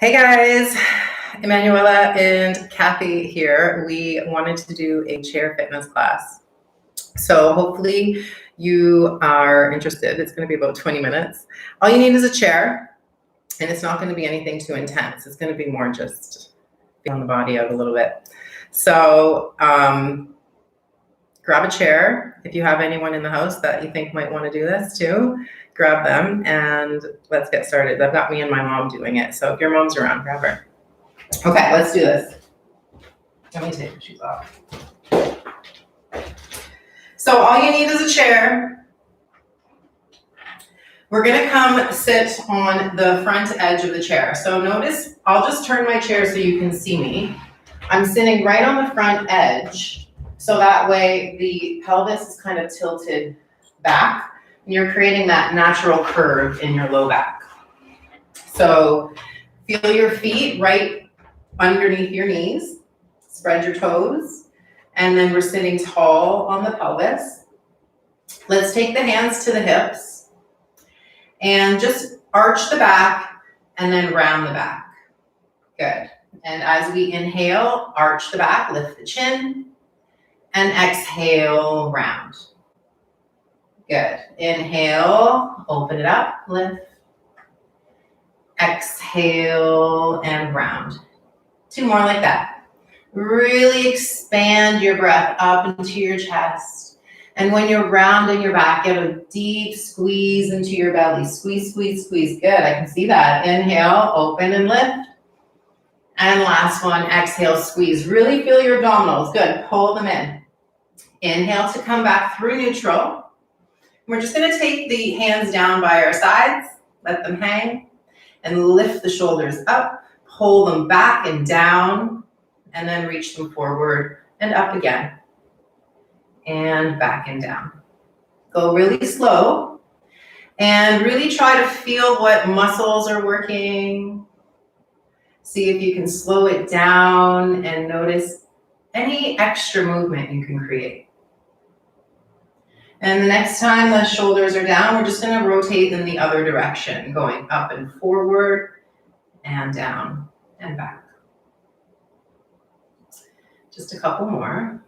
Hey guys, Emanuela and Kathy here. We wanted to do a chair fitness class. So hopefully you are interested. It's going to be about 20 minutes. All you need is a chair, and it's not going to be anything too intense. It's going to be more just feeling the body out a little bit. So grab a chair. If you have anyone in the house that you think might want to do this too, grab them and let's get started. I've got me and my mom doing it. So if your mom's around, grab her. Okay, let's do this. Let me take the shoes off. So all you need is a chair. We're gonna come sit on the front edge of the chair. So notice, I'll just turn my chair so you can see me. I'm sitting right on the front edge, so that way the pelvis is kind of tilted back, and you're creating that natural curve in your low back. So feel your feet right underneath your knees, spread your toes, and then we're sitting tall on the pelvis. Let's take the hands to the hips and just arch the back and then round the back. Good. And as we inhale, arch the back, lift the chin, and exhale, round. Good. Inhale, open it up, lift. Exhale and round. Two more like that. Really expand your breath up into your chest. And when you're rounding your back, get a deep squeeze into your belly. Squeeze, squeeze, squeeze. Good, I can see that. Inhale, open and lift. And last one, exhale, squeeze. Really feel your abdominals. Good, pull them in. Inhale to come back through neutral. We're just gonna take the hands down by our sides, let them hang, and lift the shoulders up, pull them back and down, and then reach them forward and up again. And back and down. Go really slow and really try to feel what muscles are working. See if you can slow it down and notice any extra movement you can create. And the next time the shoulders are down, we're just gonna rotate in the other direction, going up and forward and down and back. Just a couple more.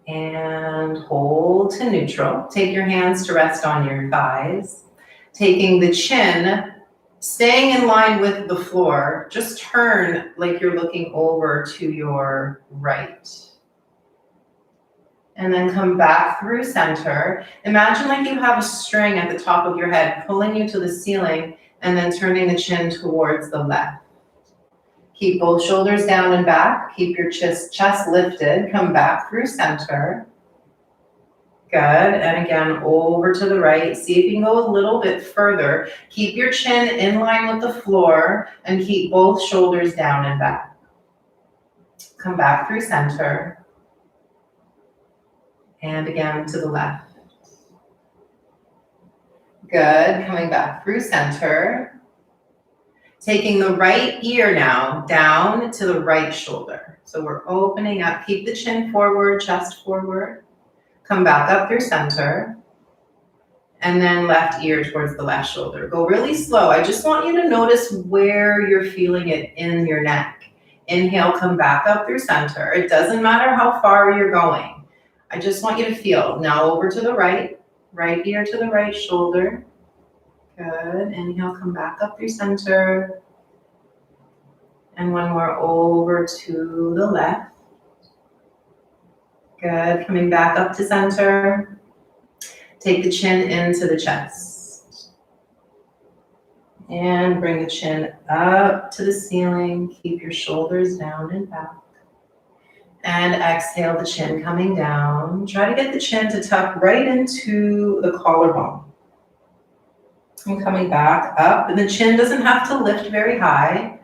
And hold to neutral. Take your hands to rest on your thighs. Taking the chin, staying in line with the floor, just turn like you're looking over to your right. And then come back through center. Imagine like you have a string at the top of your head pulling you to the ceiling and then turning the chin towards the left. Keep both shoulders down and back. Keep your chest lifted. Come back through center. Good. And again, over to the right. See if you can go a little bit further. Keep your chin in line with the floor and keep both shoulders down and back. Come back through center. And again to the left. Good. Coming back through center. Taking the right ear now down to the right shoulder. So we're opening up. Keep the chin forward, chest forward. Come back up through center. And then left ear towards the left shoulder. Go really slow. I just want you to notice where you're feeling it in your neck. Inhale, come back up through center. It doesn't matter how far you're going. I just want you to feel. Now over to the right. Right ear to the right shoulder. Good. Inhale, come back up through center. And one more over to the left. Good. Coming back up to center. Take the chin into the chest. And bring the chin up to the ceiling. Keep your shoulders down and back. And exhale the chin coming down. Try to get the chin to tuck right into the collarbone. And coming back up, and the chin doesn't have to lift very high.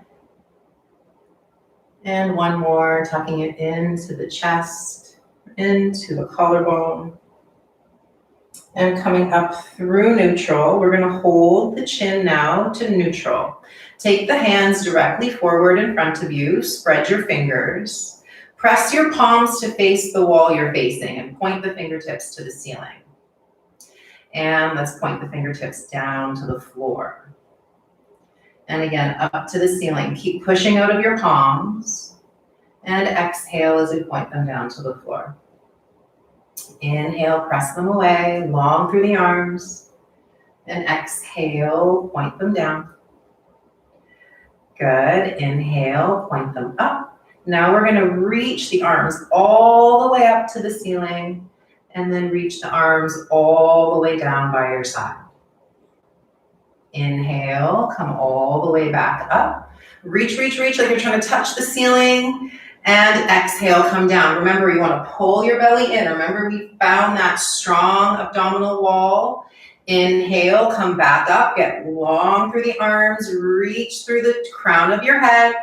And one more, tucking it into the chest, into the collarbone. And coming up through neutral, we're gonna hold the chin now to neutral. Take the hands directly forward in front of you, spread your fingers. Press your palms to face the wall you're facing and point the fingertips to the ceiling. And let's point the fingertips down to the floor. And again, up to the ceiling. Keep pushing out of your palms. And exhale as we point them down to the floor. Inhale, press them away, long through the arms. And exhale, point them down. Good. Inhale, point them up. Now we're going to reach the arms all the way up to the ceiling and then reach the arms all the way down by your side. Inhale, come all the way back up. Reach, reach, reach like you're trying to touch the ceiling. And exhale, come down. Remember, you want to pull your belly in. Remember, we found that strong abdominal wall. Inhale, come back up, get long through the arms, reach through the crown of your head.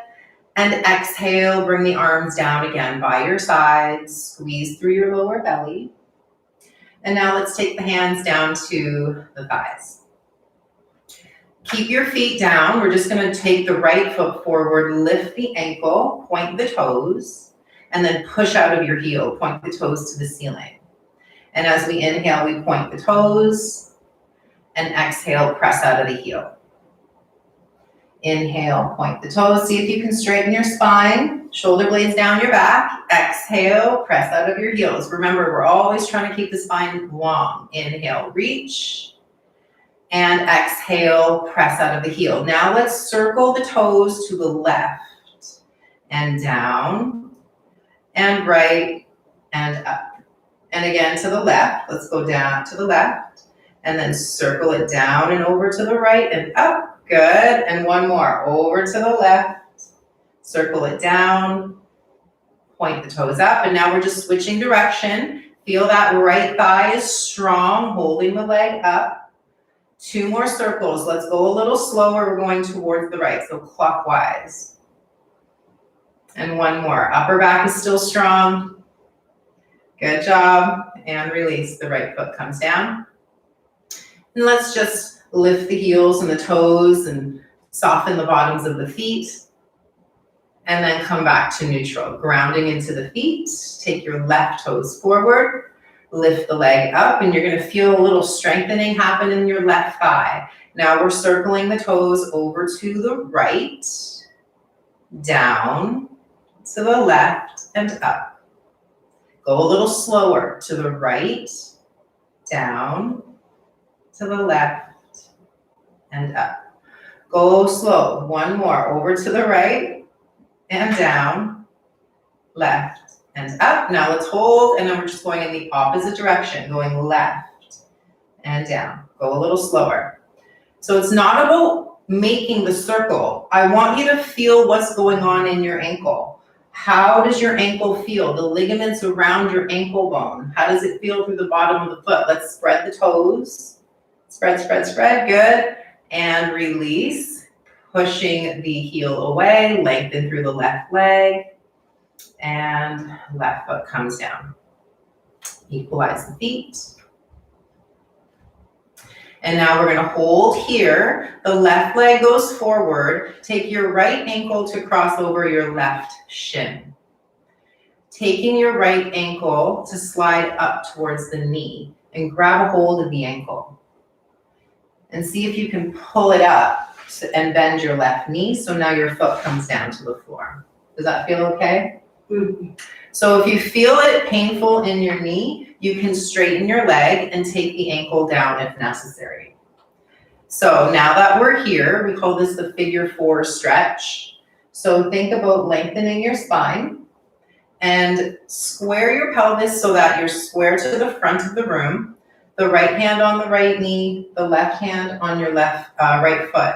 And exhale, bring the arms down again by your sides. Squeeze through your lower belly. And now let's take the hands down to the thighs. Keep your feet down. We're just going to take the right foot forward, lift the ankle, point the toes, and then push out of your heel. Point the toes to the ceiling. And as we inhale, we point the toes, and exhale, press out of the heel. Inhale, point the toes. See if you can straighten your spine. Shoulder blades down your back. Exhale, press out of your heels. Remember, we're always trying to keep the spine long. Inhale, reach. And exhale, press out of the heel. Now let's circle the toes to the left and down and right and up. And again to the left. Let's go down to the left and then circle it down and over to the right and up. Good. And one more. Over to the left. Circle it down. Point the toes up. And now we're just switching direction. Feel that right thigh is strong, holding the leg up. 2 more circles. Let's go a little slower. We're going towards the right, so clockwise. And one more. Upper back is still strong. Good job. And release. The right foot comes down. And let's just lift the heels and the toes and soften the bottoms of the feet. And then come back to neutral. Grounding into the feet. Take your left toes forward. Lift the leg up, and you're going to feel a little strengthening happen in your left thigh. Now we're circling the toes over to the right, down, to the left, and up. Go a little slower to the right, down, to the left, and up. Go slow. One more. Over to the right, and down, left, and up. Now let's hold, and then we're just going in the opposite direction, going left and down. Go a little slower. So it's not about making the circle. I want you to feel what's going on in your ankle. How does your ankle feel? The ligaments around your ankle bone. How does it feel through the bottom of the foot? Let's spread the toes. Spread, spread, spread. Good. And release. Pushing the heel away. Lengthen through the left leg. And left foot comes down. Equalize the feet. And now we're going to hold here. The left leg goes forward. Take your right ankle to cross over your left shin. Taking your right ankle to slide up towards the knee and grab a hold of the ankle. And see if you can pull it up and bend your left knee. So now your foot comes down to the floor. Does that feel okay? Mm-hmm. So if you feel it painful in your knee, you can straighten your leg and take the ankle down if necessary. So now that we're here, we call this the figure 4 stretch. So think about lengthening your spine and square your pelvis so that you're square to the front of the room. The right hand on the right knee, the left hand on your right foot.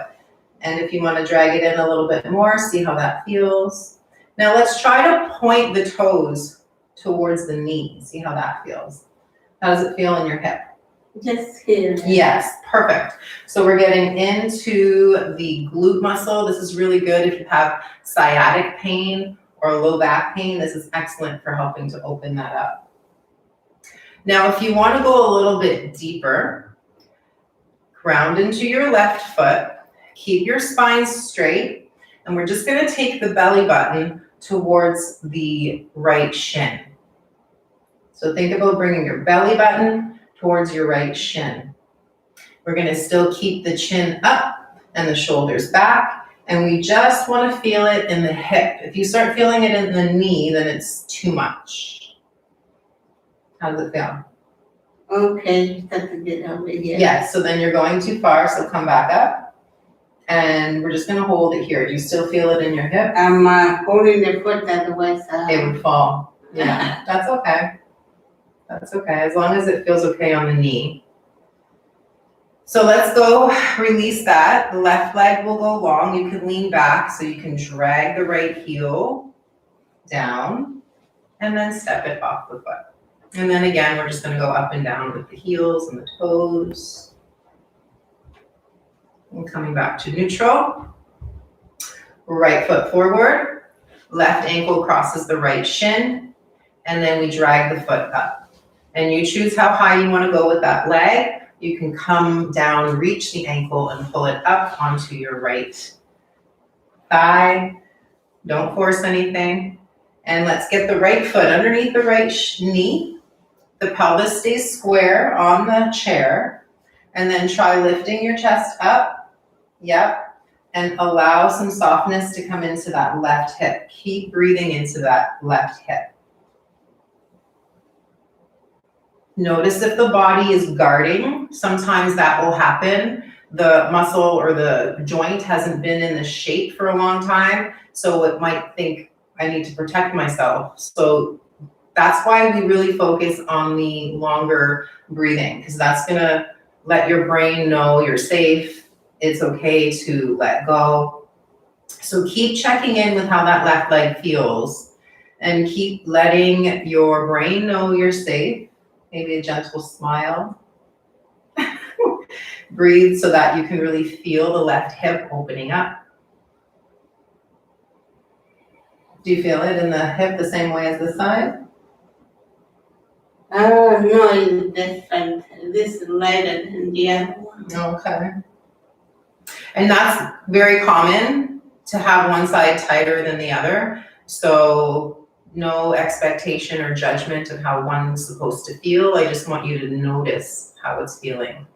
And if you want to drag it in a little bit more, see how that feels. Now let's try to point the toes towards the knee. See how that feels. How does it feel in your hip? Yes, here. Yes, perfect. So we're getting into the glute muscle. This is really good if you have sciatic pain or low back pain. This is excellent for helping to open that up. Now, if you want to go a little bit deeper, ground into your left foot. Keep your spine straight. And we're just going to take the belly button towards the right shin. So think about bringing your belly button towards your right shin. We're gonna still keep the chin up and the shoulders back, and we just wanna feel it in the hip. If you start feeling it in the knee, then it's too much. How does it feel? Okay, that's a good idea. Yes, so then you're going too far, so come back up. And we're just gonna hold it here. Do you still feel it in your hip? I'm holding the foot otherwise. It would fall. Yeah, that's okay. That's okay, as long as it feels okay on the knee. So let's go release that. The left leg will go long. You can lean back so you can drag the right heel down and then step it off the foot. And then again, we're just gonna go up and down with the heels and the toes. And coming back to neutral. Right foot forward, left ankle crosses the right shin, and then we drag the foot up. And you choose how high you wanna go with that leg. You can come down, reach the ankle and pull it up onto your right thigh. Don't force anything. And let's get the right foot underneath the right knee. The pelvis stays square on the chair. And then try lifting your chest up. Yep. And allow some softness to come into that left hip. Keep breathing into that left hip. Notice if the body is guarding. Sometimes that will happen. The muscle or the joint hasn't been in the shape for a long time, so it might think, I need to protect myself. So that's why we really focus on the longer breathing, because that's gonna let your brain know you're safe. It's okay to let go. So keep checking in with how that left leg feels and keep letting your brain know you're safe. Maybe a gentle smile. Breathe so that you can really feel the left hip opening up. Do you feel it in the hip the same way as this side? No, it's different. This is lighter than the other one. Okay. And that's very common to have one side tighter than the other. So no expectation or judgment of how one's supposed to feel. I just want you to notice how it's feeling.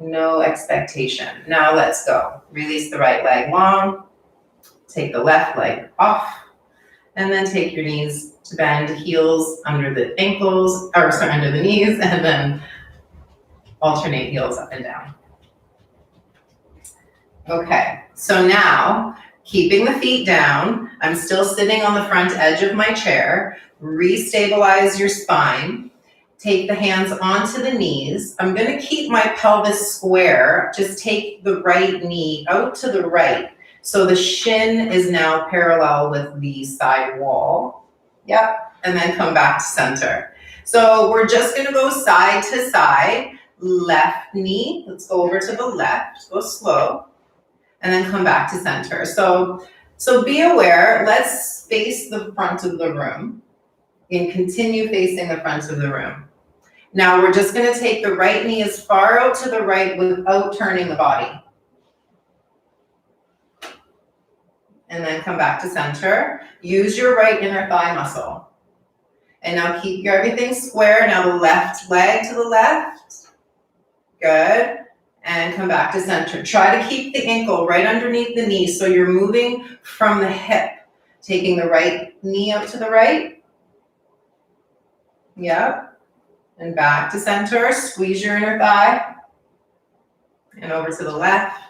No expectation. Now let's go. Release the right leg long. Take the left leg off. And then take your knees to bend, heels under the ankles, or sorry, under the knees, and then alternate heels up and down. Okay, so now, keeping the feet down, I'm still sitting on the front edge of my chair. Restabilize your spine. Take the hands onto the knees. I'm gonna keep my pelvis square. Just take the right knee out to the right. So the shin is now parallel with the side wall. Yep, and then come back to center. So we're just gonna go side to side. Left knee, let's go over to the left, go slow. And then come back to center. So be aware, let's face the front of the room and continue facing the front of the room. Now we're just gonna take the right knee as far out to the right without turning the body. And then come back to center. Use your right inner thigh muscle. And now keep everything square. Now the left leg to the left. Good. And come back to center. Try to keep the ankle right underneath the knee so you're moving from the hip. Taking the right knee out to the right. Yep. And back to center. Squeeze your inner thigh. And over to the left.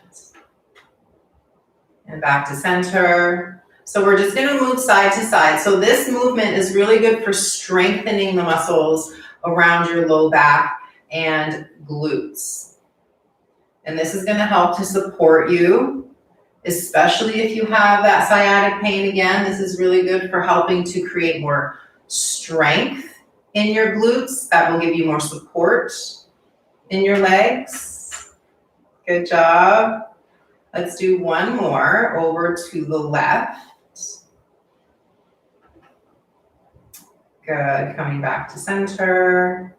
And back to center. So we're just gonna move side to side. So this movement is really good for strengthening the muscles around your low back and glutes. And this is gonna help to support you, especially if you have that sciatic pain again. This is really good for helping to create more strength in your glutes. That will give you more support in your legs. Good job. Let's do one more over to the left. Good, coming back to center.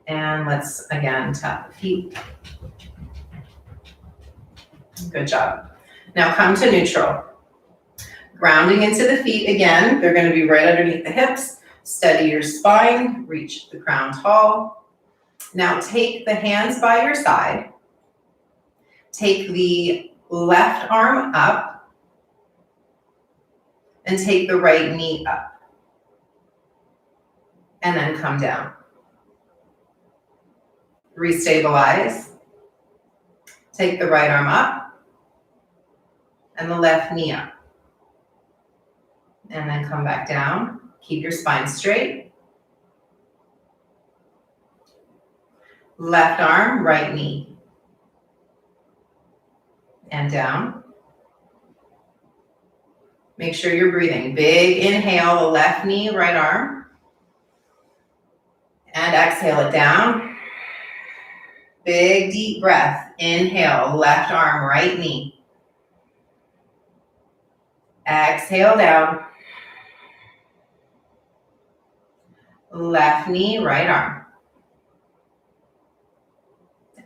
And let's again tap the feet. Good job. Now come to neutral. Grounding into the feet again. They're gonna be right underneath the hips. Steady your spine, reach the crown tall. Now take the hands by your side, take the left arm up, and take the right knee up. And then come down. Restabilize. Take the right arm up and the left knee up. And then come back down. Keep your spine straight. Left arm, right knee. And down. Make sure you're breathing. Big inhale, the left knee, right arm. And exhale it down. Big deep breath. Inhale, left arm, right knee. Exhale down. Left knee, right arm.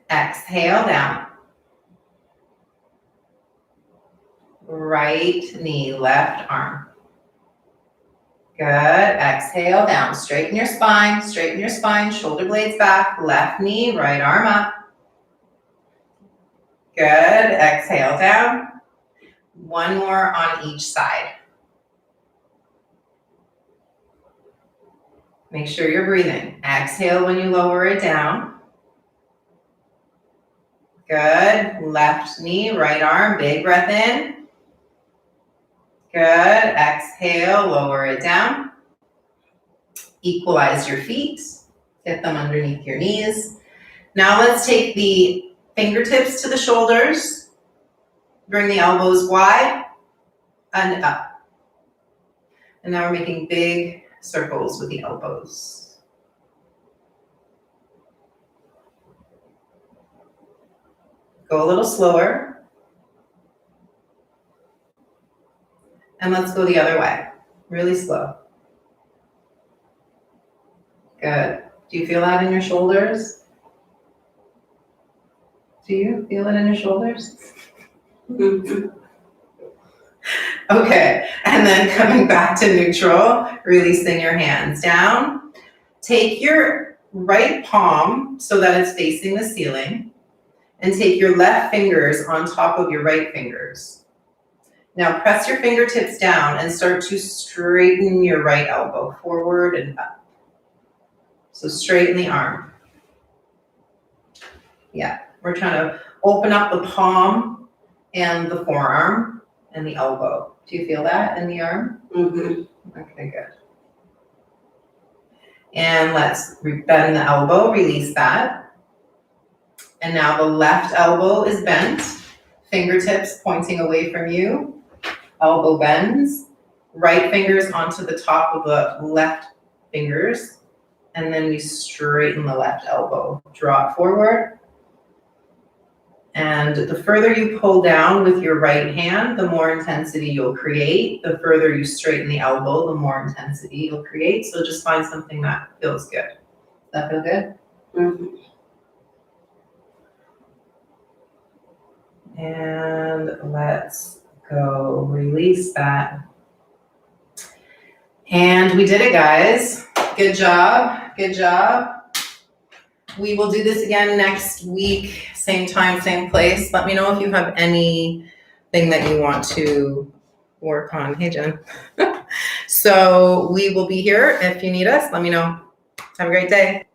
Exhale down. Right knee, left arm. Good. Exhale down. Straighten your spine, shoulder blades back, left knee, right arm up. Good. Exhale down. One more on each side. Make sure you're breathing. Exhale when you lower it down. Good. Left knee, right arm, big breath in. Good. Exhale, lower it down. Equalize your feet. Get them underneath your knees. Now let's take the fingertips to the shoulders. Bring the elbows wide and up. And now we're making big circles with the elbows. Go a little slower. And let's go the other way, really slow. Good. Do you feel that in your shoulders? Do you feel it in your shoulders? Okay, and then coming back to neutral, releasing your hands down. Take your right palm so that it's facing the ceiling, and take your left fingers on top of your right fingers. Now press your fingertips down and start to straighten your right elbow forward and up. So straighten the arm. Yeah, we're trying to open up the palm and the forearm and the elbow. Do you feel that in the arm? Mm-hmm. Okay, good. And let's bend the elbow, release that. And now the left elbow is bent, fingertips pointing away from you, elbow bends, right fingers onto the top of the left fingers, and then we straighten the left elbow, draw it forward. And the further you pull down with your right hand, the more intensity you'll create. The further you straighten the elbow, the more intensity you'll create. So just find something that feels good. Does that feel good? Mm-hmm. And let's go release that. And we did it, guys. Good job. Good job. We will do this again next week, same time, same place. Let me know if you have anything that you want to work on. Hey, Jen. So we will be here. If you need us, let me know. Have a great day.